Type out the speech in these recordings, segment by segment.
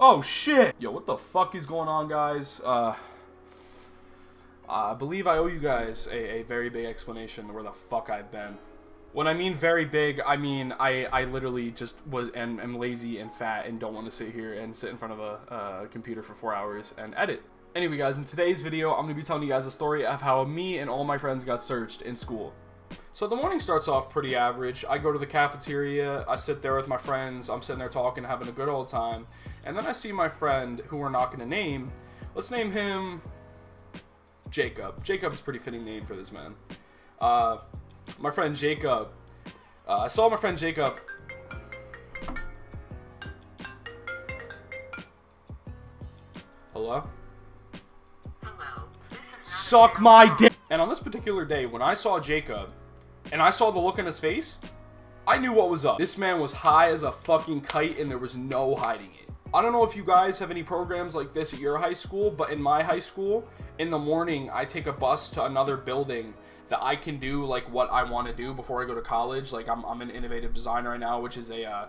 Oh shit! Yo, what the fuck is going on, guys? I believe I owe you guys a very big explanation where the fuck I've been. When I mean very big, I mean I literally just am lazy and fat and don't want to sit here and sit in front of a computer for 4 hours and edit. Anyway, guys, in today's video, I'm going to be telling you guys a story of how me and all my friends got searched in school. So the morning starts off pretty average. I go to the cafeteria, I sit there with my friends, I'm sitting there talking, having a good old time, and then I see my friend, who we're not going to name. Let's name him Jacob. Jacob's a pretty fitting name for this man. My friend Jacob. I saw my friend Jacob. Hello? Hello. Suck my dick. And on this particular day, when I saw Jacob, and I saw the look on his face, I knew what was up. This man was high as a fucking kite, and there was no hiding it. I don't know if you guys have any programs like this at your high school, but in my high school, in the morning, I take a bus to another building that I can do like what I want to do before I go to college. Like I'm an innovative design right now, which is a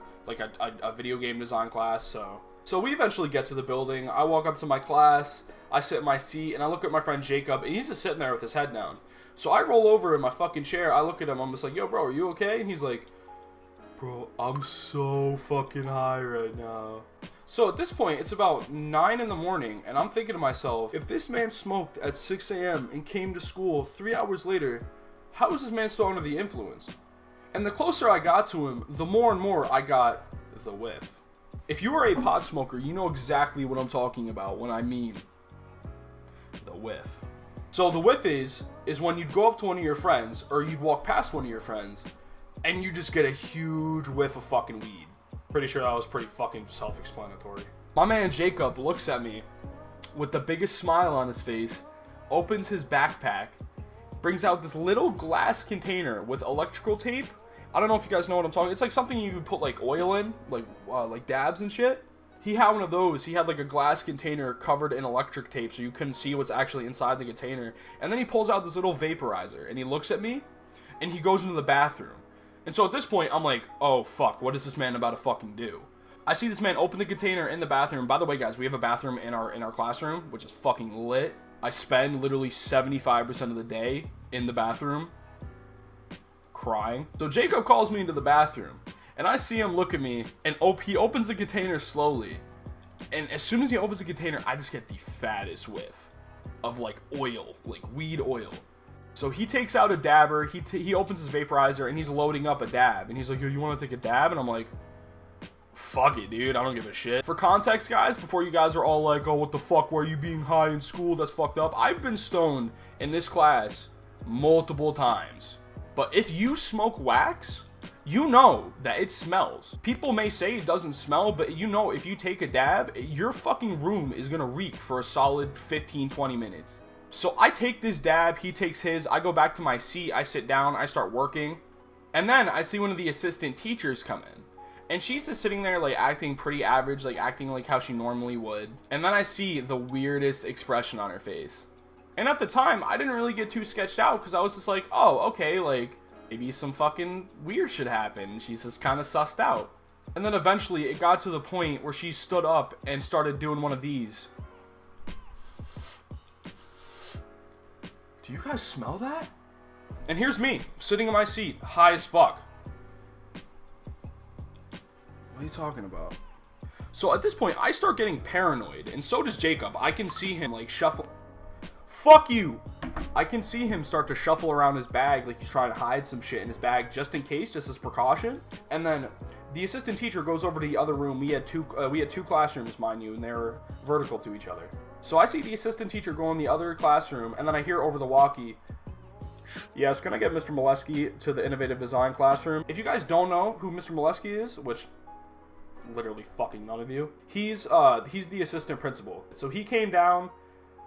video game design class. So we eventually get to the building. I walk up to my class, I sit in my seat, and I look at my friend Jacob, and he's just sitting there with his head down. So I roll over in my fucking chair, I look at him, I'm just like, yo bro, are you okay? And he's like, bro, I'm so fucking high right now. So at this point, it's about 9 in the morning, and I'm thinking to myself, if this man smoked at 6 a.m. and came to school 3 hours later, how is this man still under the influence? And the closer I got to him, the more and more I got the whiff. If you are a pot smoker, you know exactly what I'm talking about when I mean the whiff. So the whiff is when you'd go up to one of your friends, or you'd walk past one of your friends, and you just get a huge whiff of fucking weed. Pretty sure that was pretty fucking self-explanatory. My man Jacob looks at me with the biggest smile on his face, opens his backpack, brings out this little glass container with electrical tape. I don't know if you guys know what I'm talking. It's like something you put like oil in, like dabs and shit. He had one of those. He had like a glass container covered in electric tape so you couldn't see what's actually inside the container. And then he pulls out this little vaporizer and he looks at me and he goes into the bathroom. And so at this point, I'm like, oh fuck, what is this man about to fucking do? I see this man open the container in the bathroom. By the way, guys, we have a bathroom in our classroom, which is fucking lit. I spend literally 75% of the day in the bathroom crying. So Jacob calls me into the bathroom, and I see him look at me, and he opens the container slowly. And as soon as he opens the container, I just get the fattest whiff of like oil, like weed oil. So he takes out a dabber, he opens his vaporizer, and he's loading up a dab. And he's like, yo, you want to take a dab? And I'm like, fuck it, dude, I don't give a shit. For context, guys, before you guys are all like, oh, what the fuck, why are you being high in school? That's fucked up. I've been stoned in this class multiple times. But if you smoke wax, you know that it smells. People may say it doesn't smell, but you know if you take a dab, your fucking room is gonna reek for a solid 15-20 minutes. So I take this dab, he takes his, I go back to my seat, I sit down, I start working. And then I see one of the assistant teachers come in. And she's just sitting there like acting pretty average, like acting like how she normally would. And then I see the weirdest expression on her face. And at the time, I didn't really get too sketched out because I was just like, oh, okay, like maybe some fucking weird shit happened. She's just kind of sussed out. And then eventually it got to the point where she stood up and started doing one of these. Do you guys smell that? And here's me, sitting in my seat, high as fuck. What are you talking about? So at this point, I start getting paranoid, and so does Jacob. I can see him like shuffle. Fuck you! I can see him start to shuffle around his bag like he's trying to hide some shit in his bag just in case, just as precaution. And then the assistant teacher goes over to the other room. We had two classrooms, mind you, and they were vertical to each other. So I see the assistant teacher go in the other classroom, and then I hear over the walkie, yes, can I get Mr. Molesky to the innovative design classroom? If you guys don't know who Mr. Molesky is, which literally fucking none of you, he's the assistant principal. So he came down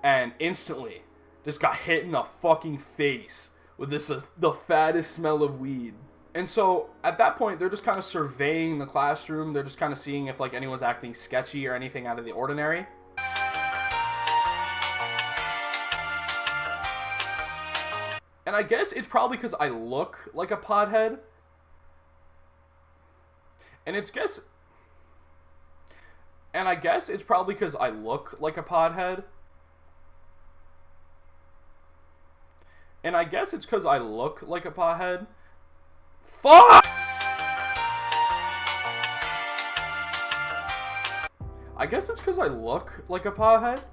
and instantly just got hit in the fucking face with the fattest smell of weed. And so at that point, they're just kind of surveying the classroom. They're just kind of seeing if like anyone's acting sketchy or anything out of the ordinary. And I guess it's probably because I look like a pothead. And And I guess it's probably because I look like a pothead. And I guess it's because I look like a pothead. Fuck! I guess it's because I look like a pothead.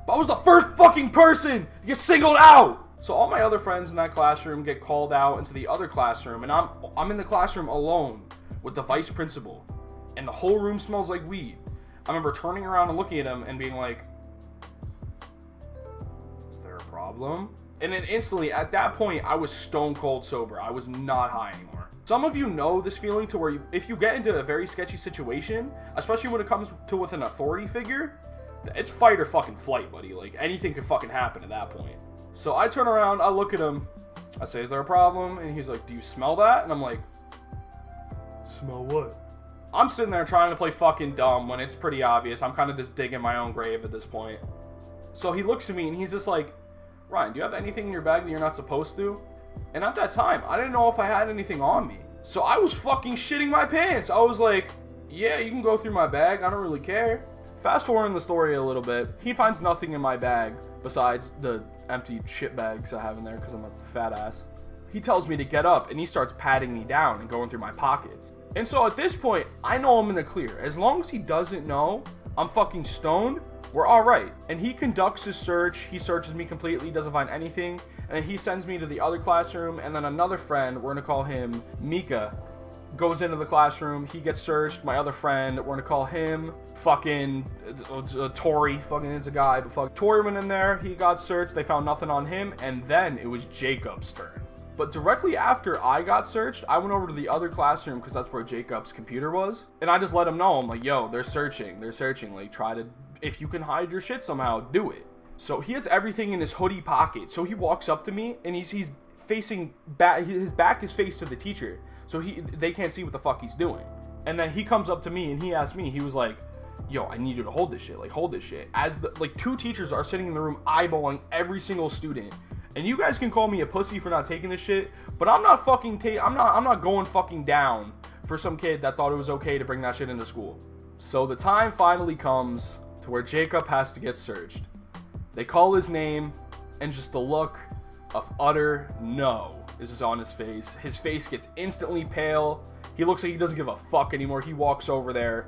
But I was the first fucking person to get singled out! So all my other friends in that classroom get called out into the other classroom, and I'm in the classroom alone with the vice principal. And the whole room smells like weed. I remember turning around and looking at him and being like, is there a problem? And then instantly, at that point, I was stone cold sober. I was not high anymore. Some of you know this feeling to where if you get into a very sketchy situation, especially when it comes to with an authority figure, it's fight or fucking flight, buddy. Like, anything could fucking happen at that point. So I turn around, I look at him, I say, is there a problem? And he's like, do you smell that? And I'm like, smell what? I'm sitting there trying to play fucking dumb when it's pretty obvious. I'm kind of just digging my own grave at this point. So he looks at me and he's just like, Ryan, do you have anything in your bag that you're not supposed to? And at that time, I didn't know if I had anything on me. So I was fucking shitting my pants. I was like, yeah, you can go through my bag. I don't really care. Fast forwarding the story a little bit, he finds nothing in my bag besides the empty shit bags I have in there because I'm a fat ass. He tells me to get up and he starts patting me down and going through my pockets. And so at this point, I know I'm in the clear. As long as he doesn't know I'm fucking stoned, we're all right. And he conducts his search. He searches me completely, doesn't find anything. And then he sends me to the other classroom. And then another friend, we're going to call him Mika, goes into the classroom. He gets searched. My other friend, we're going to call him fucking Tori. Fucking it's a guy, but fuck. Tori went in there. He got searched. They found nothing on him. And then it was Jacob's turn. But directly after I got searched, I went over to the other classroom because that's where Jacob's computer was. And I just let him know. I'm like, yo, they're searching. They're searching. Like, try to, if you can hide your shit somehow, do it. So he has everything in his hoodie pocket. So he walks up to me and he's facing back. His back is faced to the teacher. So they can't see what the fuck he's doing. And then he comes up to me and he asked me, he was like, yo, I need you to hold this shit. Like, hold this shit. As two teachers are sitting in the room eyeballing every single student. And you guys can call me a pussy for not taking this shit, but I'm not fucking I'm not going fucking down for some kid that thought it was okay to bring that shit into school. So the time finally comes to where Jacob has to get searched. They call his name, and just the look of utter no is just on his face. His face gets instantly pale. He looks like he doesn't give a fuck anymore. He walks over there.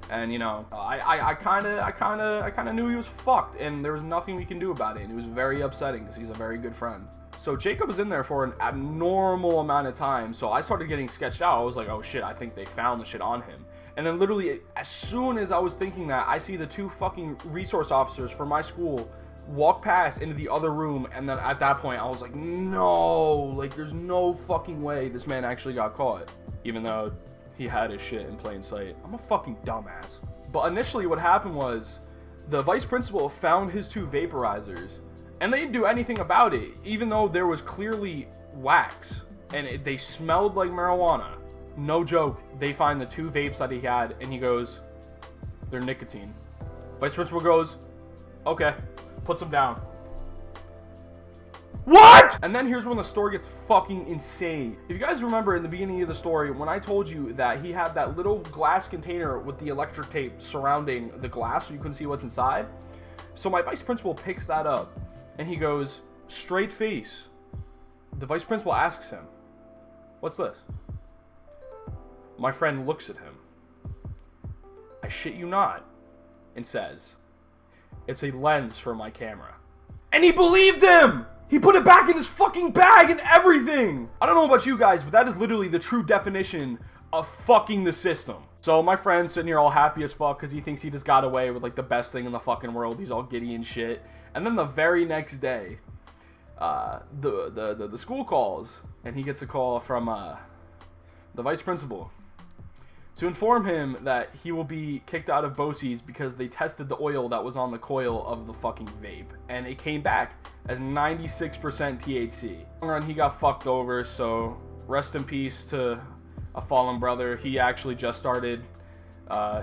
And you know, I kind of knew he was fucked, and there was nothing we can do about it. And it was very upsetting because he's a very good friend. So Jacob was in there for an abnormal amount of time. So I started getting sketched out. I was like, oh shit, I think they found the shit on him. And then literally, as soon as I was thinking that, I see the two fucking resource officers from my school walk past into the other room. And then at that point, I was like, no, like there's no fucking way this man actually got caught, even though he had his shit in plain sight. I'm a fucking dumbass. But initially what happened was the vice principal found his two vaporizers and they didn't do anything about it, even though there was clearly wax and they smelled like marijuana. No joke. They find the two vapes that he had and he goes, they're nicotine. Vice principal goes, okay, puts them down. What? And then here's when the story gets fucking insane. If you guys remember in the beginning of the story, when I told you that he had that little glass container with the electric tape surrounding the glass so you couldn't see what's inside. So my vice principal picks that up and he goes, straight face. The vice principal asks him, what's this? My friend looks at him, I shit you not, and says, it's a lens for my camera. And he believed him! He put it back in his fucking bag and everything! I don't know about you guys, but that is literally the true definition of fucking the system. So my friend's sitting here all happy as fuck because he thinks he just got away with like the best thing in the fucking world. He's all giddy and shit. And then the very next day, the school calls and he gets a call from the vice principal to inform him that he will be kicked out of BOCES because they tested the oil that was on the coil of the fucking vape. And it came back as 96% THC. And he got fucked over, so rest in peace to a fallen brother. He actually just started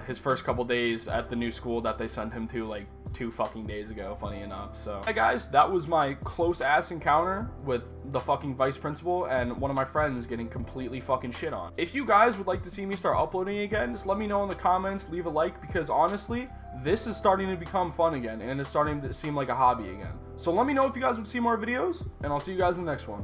his first couple days at the new school that they sent him to like 2 fucking days ago, funny enough. So, hey guys, that was my close ass encounter with the fucking vice principal and one of my friends getting completely fucking shit on. If you guys would like to see me start uploading again, just let me know in the comments, leave a like, because honestly, this is starting to become fun again, and it's starting to seem like a hobby again. So let me know if you guys would see more videos, and I'll see you guys in the next one.